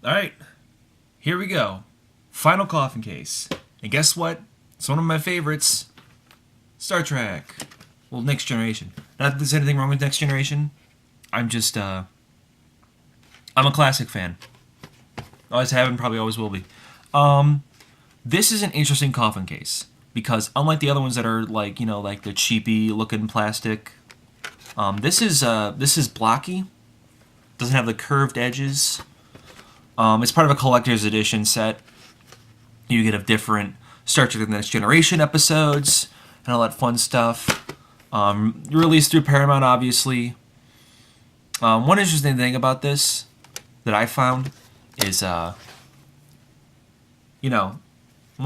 Alright, here we go. Final coffin case. And guess what? It's one of my favorites. Star Trek. Well, Next Generation. Not that there's anything wrong with Next Generation. I'm just, I'm a classic fan. Always have and probably always will be. This is an interesting coffin case. Because unlike the other ones that are like, like the cheapy looking plastic, this is blocky. Doesn't have the curved edges. It's part of a collector's edition set. You get of different Star Trek: The Next Generation episodes and all that fun stuff. Released through Paramount, obviously. One interesting thing about this that I found is, when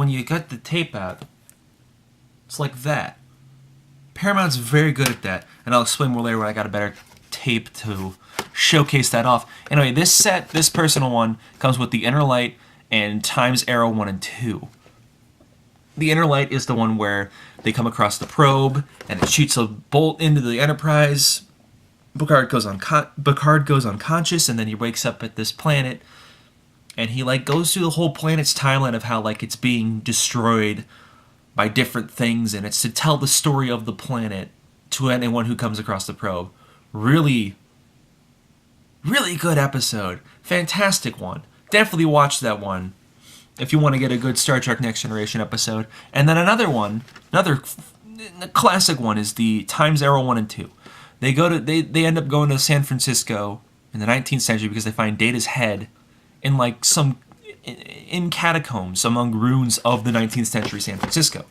you cut the tape out, it's like that. Paramount's very good at that, and I'll explain more later when I got a better tape to showcase that off. Anyway, this set, this personal one, comes with the Inner Light and Time's Arrow 1 and 2. The Inner Light is the one where they come across the probe, and it shoots a bolt into the Enterprise. Picard goes unconscious, and then he wakes up at this planet, and he goes through the whole planet's timeline of how it's being destroyed by different things, and it's to tell the story of the planet to anyone who comes across the probe. Really, really good episode. Fantastic one. Definitely watch that one if you want to get a good Star Trek Next Generation episode. And then another classic one is the Time's Arrow 1 and 2. They end up going to San Francisco in the 19th century because they find Data's head in in catacombs among ruins of the 19th century San Francisco.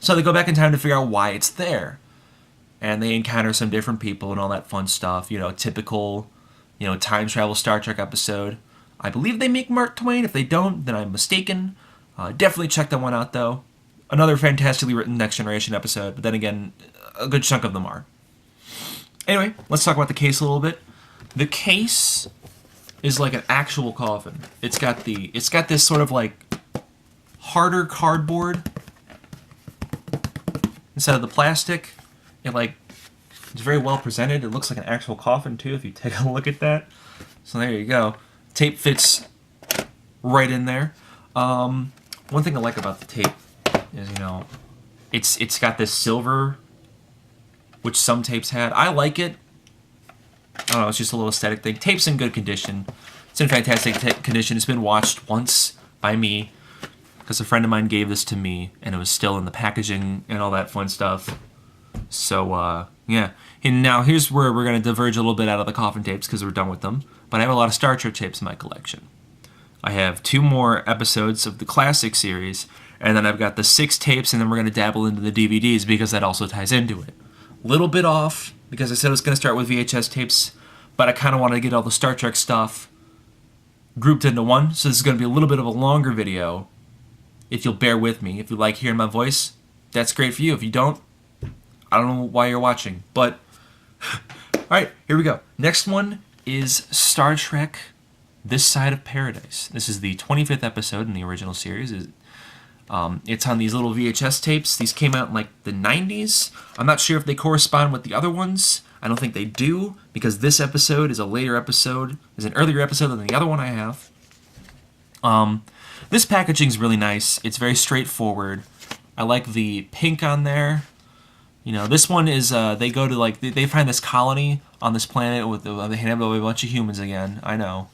So they go back in time to figure out why it's there. And they encounter some different people and all that fun stuff. Typical, time travel Star Trek episode. I believe they make Mark Twain. If they don't, then I'm mistaken. Definitely check that one out, though. Another fantastically written Next Generation episode, but then again, a good chunk of them are. Anyway, let's talk about the case a little bit. The case is like an actual coffin. It's got this sort of harder cardboard instead of the plastic. It's very well presented. It looks like an actual coffin too if you take a look at that. So there you go. Tape fits right in there. One thing I like about the tape is it's got this silver, which some tapes had. I like it. I don't know, it's just a little aesthetic thing. Tape's in good condition. It's in fantastic condition. It's been watched once by me because a friend of mine gave this to me, and it was still in the packaging and all that fun stuff. So, yeah. And now here's where we're going to diverge a little bit out of the coffin tapes because we're done with them. But I have a lot of Star Trek tapes in my collection. I have 2 more episodes of the classic series, and then I've got the 6 tapes, and then we're going to dabble into the DVDs because that also ties into it. Little bit off because I said I was going to start with VHS tapes, but I kind of wanted to get all the Star Trek stuff grouped into one, so this is going to be a little bit of a longer video. If you'll bear with me, if you like hearing my voice, that's great for you. If you don't, I don't know why you're watching, but alright, here we go. Next one is Star Trek This Side of Paradise. This is the 25th episode in the original series. It's on these little VHS tapes. These came out in the 90s. I'm not sure if they correspond with the other ones. I don't think they do, because this episode is a later episode, is an earlier episode than the other one I have. This packaging is really nice. It's very straightforward. I like the pink on there. This one is, they go to, they find this colony on this planet with, they hand over a bunch of humans again, I know.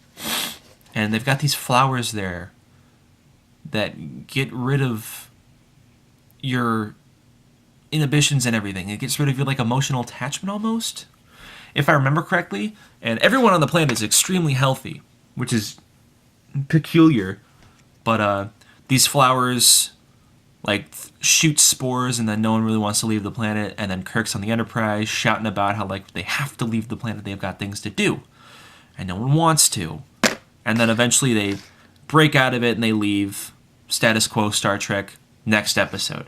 And they've got these flowers there that get rid of your inhibitions and everything. It gets rid of your emotional attachment almost, if I remember correctly. And everyone on the planet is extremely healthy, which is peculiar. But these flowers shoot spores, and then no one really wants to leave the planet. And then Kirk's on the Enterprise shouting about how they have to leave the planet. They've got things to do, and no one wants to. And then eventually they break out of it and they leave. Status quo Star Trek. Next episode.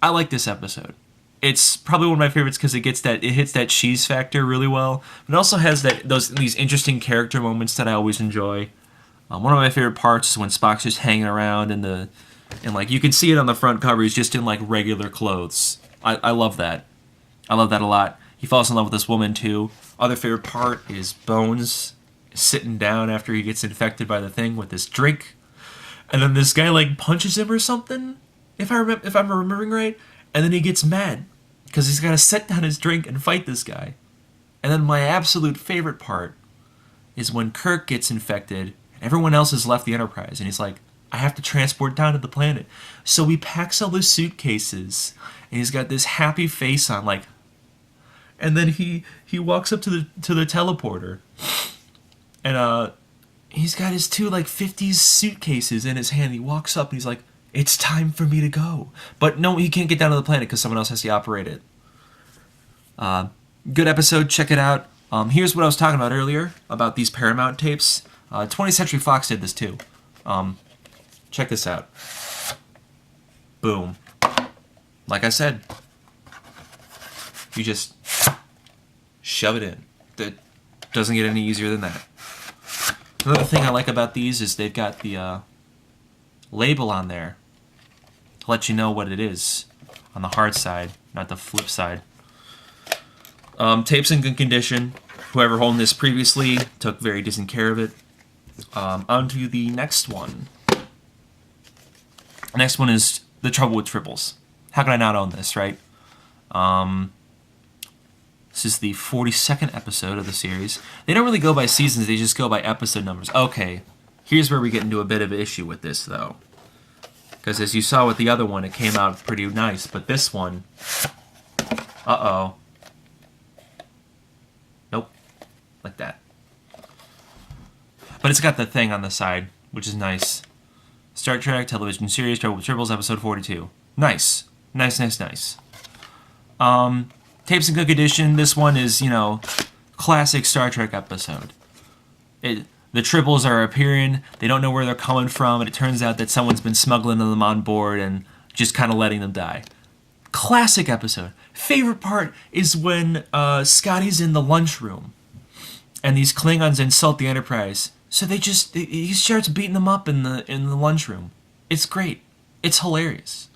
I like this episode. It's probably one of my favorites because it hits that cheese factor really well. It also has these interesting character moments that I always enjoy. One of my favorite parts is when Spock's just hanging around and you can see it on the front cover. He's just in regular clothes. I love that. I love that a lot. He falls in love with this woman too. Other favorite part is Bones sitting down after he gets infected by the thing with this drink, and then this guy like punches him or something, if I'm remembering right, and then he gets mad because he's got to set down his drink and fight this guy. And then my absolute favorite part is when Kirk gets infected and everyone else has left the Enterprise, and he's like, I have to transport down to the planet. So he packs all his suitcases, and he's got this happy face on, like, and then he walks up to the teleporter, and he's got his two like 50s suitcases in his hand. He walks up and he's like, it's time for me to go. But no, he can't get down to the planet because someone else has to operate it. Good episode, check it out. Here's what I was talking about earlier, about these Paramount tapes. 20th Century Fox did this too. Check this out. Boom. Like I said, you just shove it in. It doesn't get any easier than that. Another thing I like about these is they've got the label on there to let you know what it is on the hard side, not the flip side. Tape's in good condition. Whoever owned this previously took very decent care of it. On to the next one. Next one is The Trouble with Triples. How can I not own this, right? This is the 42nd episode of the series. They don't really go by seasons, they just go by episode numbers. Okay, here's where we get into a bit of an issue with this, though. Because as you saw with the other one, it came out pretty nice. But this one... Uh-oh. Nope. Like that. But it's got the thing on the side, which is nice. Star Trek television series, Trouble with Triples, episode 42. Nice. Nice. Tapes in good condition. This one is, classic Star Trek episode. The Triples are appearing, they don't know where they're coming from, and it turns out that someone's been smuggling them on board and just kind of letting them die. Classic episode. Favorite part is when Scotty's in the lunchroom, and these Klingons insult the Enterprise. So he starts beating them up in the lunchroom. It's great. It's hilarious.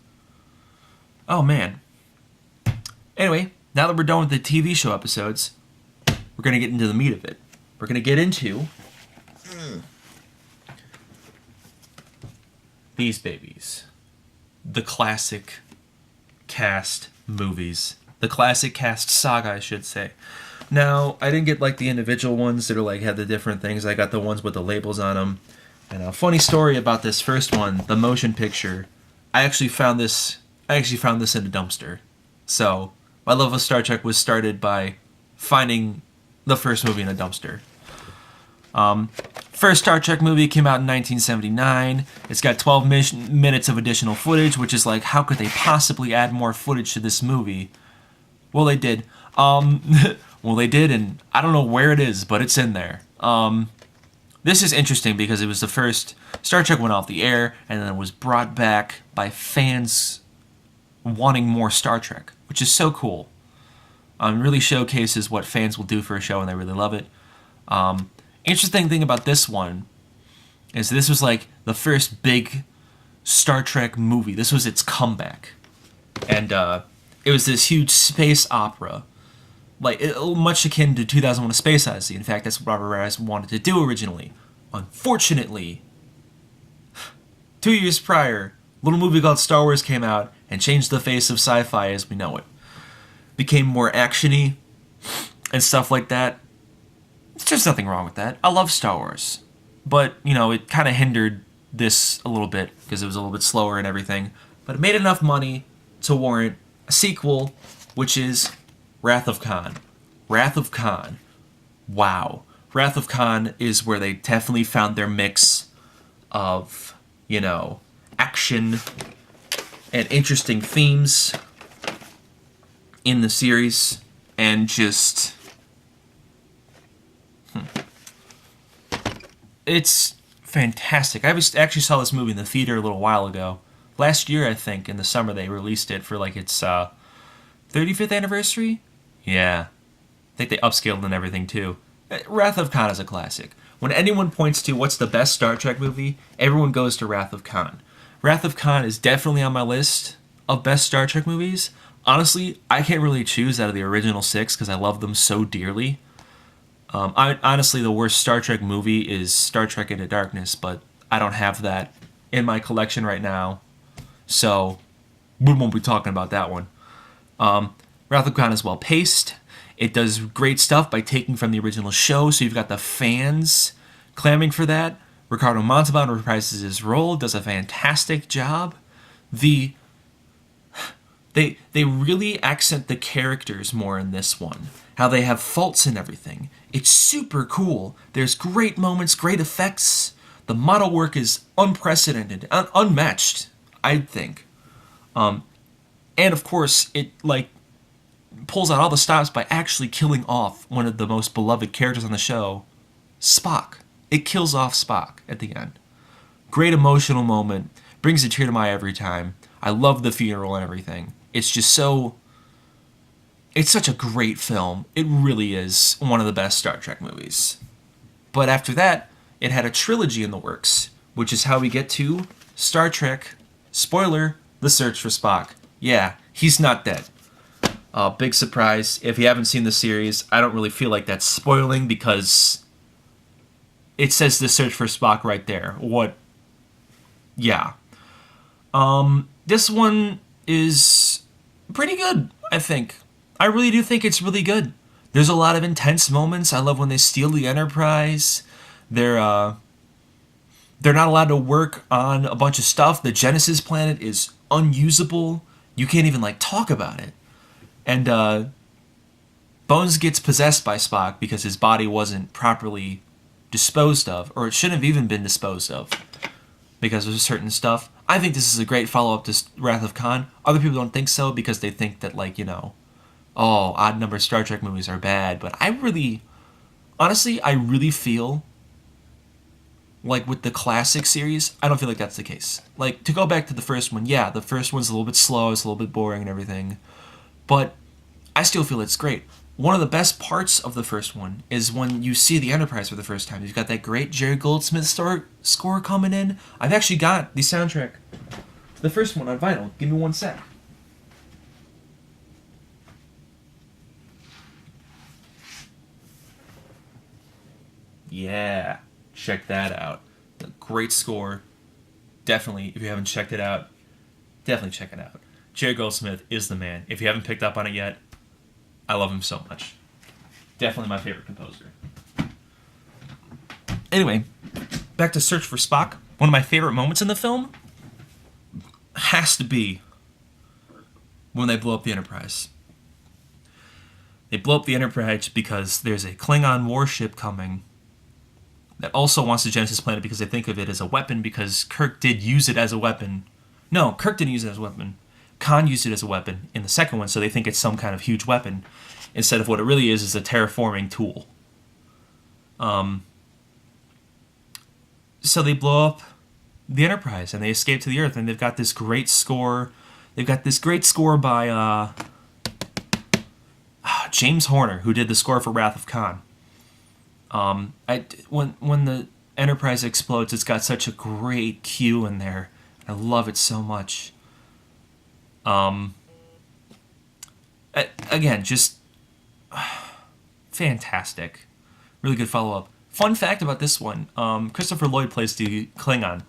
Oh, man. Anyway, now that we're done with the TV show episodes, we're going to get into the meat of it. We're going to get into these babies. The classic cast movies. The classic cast saga, I should say. Now, I didn't get like the individual ones that are like had the different things. I got the ones with the labels on them. And a funny story about this first one, the motion picture. I actually found this in a dumpster. So, my love of Star Trek was started by finding the first movie in a dumpster. First Star Trek movie came out in 1979. It's got 12 minutes of additional footage, which is like, how could they possibly add more footage to this movie? Well, they did. And I don't know where it is, but it's in there. This is interesting because it was the first Star Trek went off the air, and then it was brought back by fans wanting more Star Trek, which is so cool. Really showcases what fans will do for a show, and they really love it. Interesting thing about this one is this was like the first big Star Trek movie. This was its comeback. And it was this huge space opera. Like, much akin to 2001: A Space Odyssey. In fact, that's what Robert Rodriguez wanted to do originally. Unfortunately, 2 years prior, a little movie called Star Wars came out and changed the face of sci-fi as we know it. Became more action-y and stuff like that. There's nothing wrong with that. I love Star Wars. But, it kind of hindered this a little bit because it was a little bit slower and everything. But it made enough money to warrant a sequel, which is Wrath of Khan. Wrath of Khan. Wow. Wrath of Khan is where they definitely found their mix of, action and interesting themes in the series, and just... It's fantastic. I actually saw this movie in the theater a little while ago. Last year, I think, in the summer, they released it for, its 35th anniversary? Yeah. I think they upscaled and everything, too. Wrath of Khan is a classic. When anyone points to what's the best Star Trek movie, everyone goes to Wrath of Khan. Wrath of Khan is definitely on my list of best Star Trek movies. Honestly, I can't really choose out of the original 6 because I love them so dearly. Honestly, the worst Star Trek movie is Star Trek Into Darkness, but I don't have that in my collection right now, so we won't be talking about that one. Wrath of Khan is well paced. It does great stuff by taking from the original show, so you've got the fans clamoring for that. Ricardo Montalban reprises his role, does a fantastic job. The they really accent the characters more in this one. How they have faults and everything. It's super cool. There's great moments, great effects. The model work is unprecedented, unmatched, I think. And of course, it like pulls out all the stops by actually killing off one of the most beloved characters on the show, Spock. It kills off Spock at the end. Great emotional moment. Brings a tear to my eye every time. I love the funeral and everything. It's just so... It's such a great film. It really is one of the best Star Trek movies. But after that, it had a trilogy in the works, which is how we get to Star Trek, spoiler, The Search for Spock. Yeah, he's not dead. Big surprise. If you haven't seen the series, I don't really feel like that's spoiling because it says The Search for Spock right there. What? Yeah. This one is pretty good, I think. I really do think it's really good. There's a lot of intense moments. I love when they steal the Enterprise. They're not allowed to work on a bunch of stuff. The Genesis planet is unusable. You can't even like talk about it. And Bones gets possessed by Spock because his body wasn't properly disposed of, or it shouldn't have even been disposed of because of certain stuff. I think this is a great follow-up to Wrath of Khan. Other people don't think so because they think that, like, you know, oh, odd number Star Trek movies are bad. But I really, honestly, I really feel like with the classic series, I don't feel like that's the case. Like, to go back to the first one, yeah, the first one's a little bit slow, it's a little bit boring and everything. But I still feel it's great. One of the best parts of the first one is when you see the Enterprise for the first time. You've got that great Jerry Goldsmith score coming in. I've actually got the soundtrack, the first one on vinyl. Give me one sec. Yeah, check that out. A great score. Definitely, if you haven't checked it out, definitely check it out. Jerry Goldsmith is the man. If you haven't picked up on it yet, I love him so much. Definitely my favorite composer. Anyway, back to Search for Spock. One of my favorite moments in the film has to be when they blow up the Enterprise. They blow up the Enterprise because there's a Klingon warship coming that also wants the Genesis planet because they think of it as a weapon because Kirk did use it as a weapon. No, Kirk didn't use it as a weapon. Khan used it as a weapon in the second one, so they think it's some kind of huge weapon, instead of what it really is a terraforming tool. So they blow up the Enterprise, and they escape to the Earth, and they've got this great score. They've got this great score by James Horner, who did the score for Wrath of Khan. When the Enterprise explodes, it's got such a great cue in there. I love it so much. Again, just fantastic. Really good follow-up. Fun fact about this one, Christopher Lloyd plays the Klingon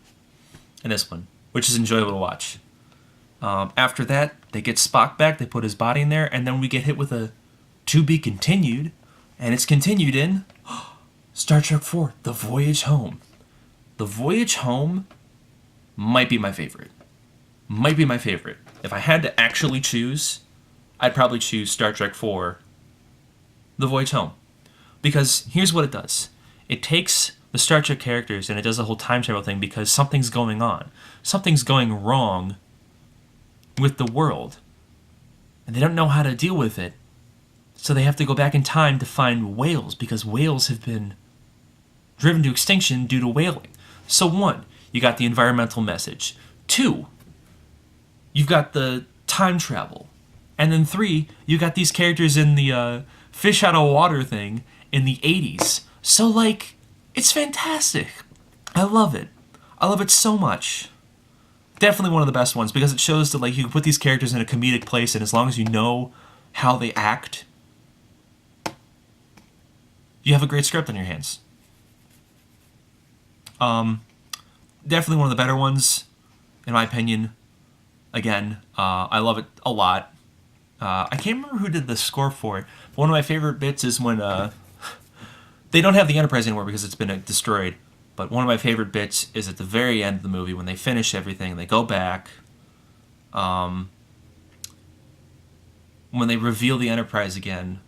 in this one, which is enjoyable to watch. After that, they get Spock back, they put his body in there, and then we get hit with a to be continued, and it's continued in Star Trek IV, The Voyage Home. The Voyage Home might be my favorite. Might be my favorite. If I had to actually choose, I'd probably choose Star Trek IV, The Voyage Home. Because here's what it does. It takes the Star Trek characters and it does the whole time travel thing because something's going on. Something's going wrong with the world. And they don't know how to deal with it. So they have to go back in time to find whales because whales have been driven to extinction due to whaling. So 1, you got the environmental message. 2, you've got the time travel. And then 3, you got these characters in the fish out of water thing in the 80s. So, like, it's fantastic. I love it. I love it so much. Definitely one of the best ones because it shows that, like, you can put these characters in a comedic place and as long as you know how they act, you have a great script on your hands. Definitely one of the better ones, in my opinion. Again, I love it a lot. I can't remember who did the score for it. But one of my favorite bits is when they don't have the Enterprise anymore because it's been destroyed. But one of my favorite bits is at the very end of the movie when they finish everything. They go back. When they reveal the Enterprise again,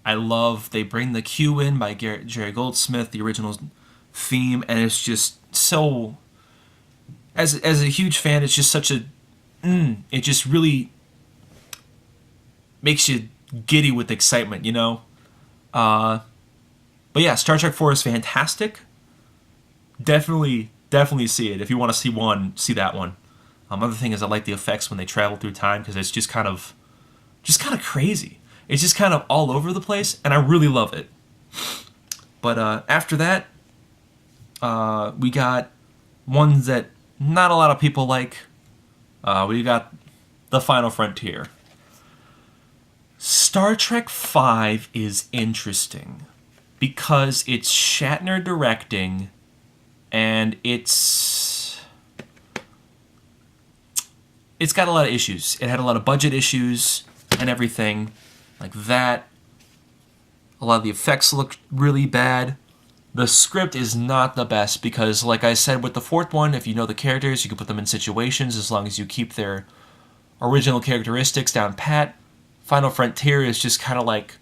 I love they bring the cue in by Jerry Goldsmith, the original theme, and it's just so. As a huge fan, it's just such a. It just really makes you giddy with excitement, you know. But yeah, Star Trek 4 is fantastic. Definitely see it. If you want to see one, see that one. Other thing is I like the effects when they travel through time because it's just kind of crazy. It's just kind of all over the place, and I really love it. But after that, we got ones that not a lot of people like. We got The Final Frontier. Star Trek V is interesting because it's Shatner directing, and it's got a lot of issues. It had a lot of budget issues and everything like that. A lot of the effects look really bad. The script is not the best because, like I said with the fourth one, if you know the characters, you can put them in situations as long as you keep their original characteristics down pat. Final Frontier is just kind of like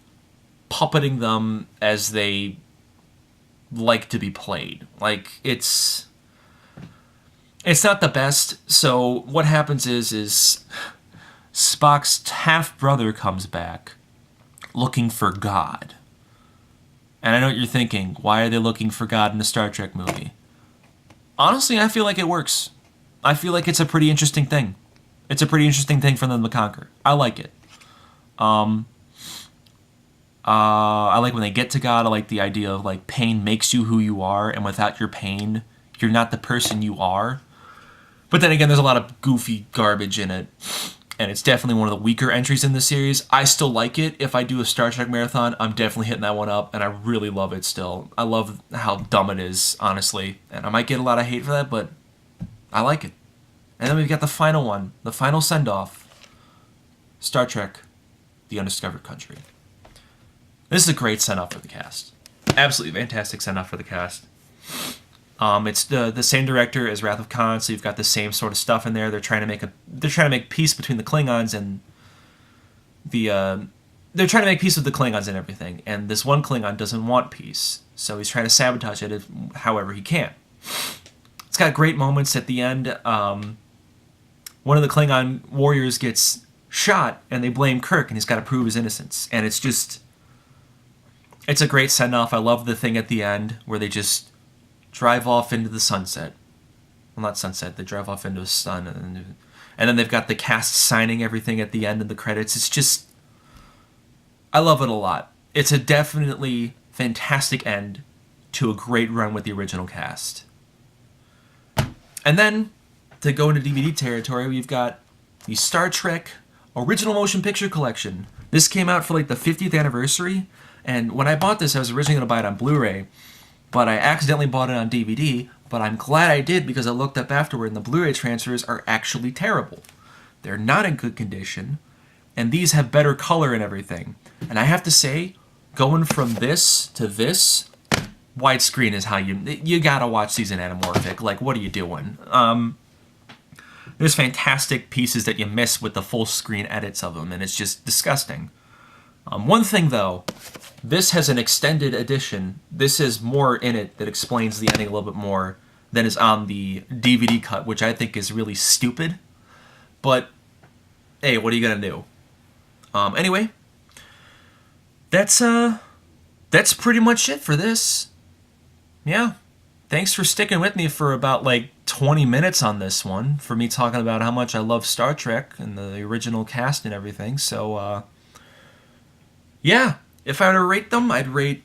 puppeting them as they like to be played. Like, it's not the best. So what happens is Spock's half-brother comes back looking for God. And I know what you're thinking. Why are they looking for God in a Star Trek movie? Honestly, I feel like it works. I feel like it's a pretty interesting thing. It's a pretty interesting thing for them to conquer. I like it. I like when they get to God. I like the idea of like pain makes you who you are, and without your pain, you're not the person you are. But then again, there's a lot of goofy garbage in it, and it's definitely one of the weaker entries in the series. I still like it. If I do a Star Trek marathon, I'm definitely hitting that one up, and I really love it still. I love how dumb it is, honestly, and I might get a lot of hate for that, but I like it. And then we've got the final one, the final send-off, Star Trek, The Undiscovered Country. This is a great send-off for the cast. Absolutely fantastic send-off for the cast. It's the same director as Wrath of Khan, so you've got the same sort of stuff in there. They're trying to make peace between the Klingons and they're trying to make peace with the Klingons and everything. And this one Klingon doesn't want peace, so he's trying to sabotage it however he can. It's got great moments at the end. One of the Klingon warriors gets shot, and they blame Kirk, and he's got to prove his innocence. And it's a great send-off. I love the thing at the end where they just drive off into the sunset. Well, not sunset. They drive off into the sun, and then they've got the cast signing everything at the end of the credits. It's just, I love it a lot. It's a definitely fantastic end to a great run with the original cast. And then, to go into DVD territory, we've got the Star Trek Original Motion Picture Collection. This came out for like the 50th anniversary, and when I bought this, I was originally going to buy it on Blu-ray, but I accidentally bought it on DVD, but I'm glad I did because I looked up afterward, and the Blu-ray transfers are actually terrible. They're not in good condition, and these have better color and everything. And I have to say, going from this to this, widescreen is how you gotta watch these in anamorphic. Like, what are you doing? There's fantastic pieces that you miss with the full screen edits of them, and it's just disgusting. One thing though, this has an extended edition. This has more in it that explains the ending a little bit more than is on the DVD cut, which I think is really stupid. But hey, what are you gonna do? Anyway, that's pretty much it for this. Yeah, thanks for sticking with me for about like 20 minutes on this one, for me talking about how much I love Star Trek and the original cast and everything. So, yeah, if I were to rate them, I'd rate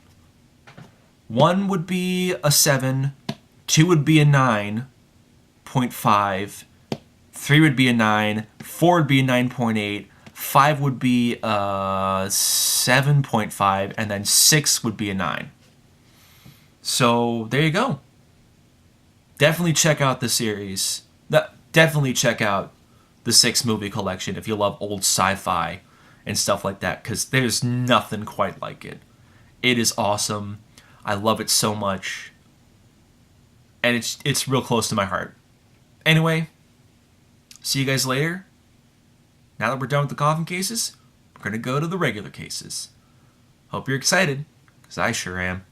1 would be a 7, 2 would be a 9.5, 3 would be a 9, 4 would be a 9.8, 5 would be 7.5, and then 6 would be a 9. So there you go. Definitely check out the series. Definitely check out the 6 movie collection if you love old sci-fi and stuff like that, because there's nothing quite like it. It is awesome. I love it so much. And it's real close to my heart. Anyway, see you guys later. Now that we're done with the coffin cases, we're going to go to the regular cases. Hope you're excited, because I sure am.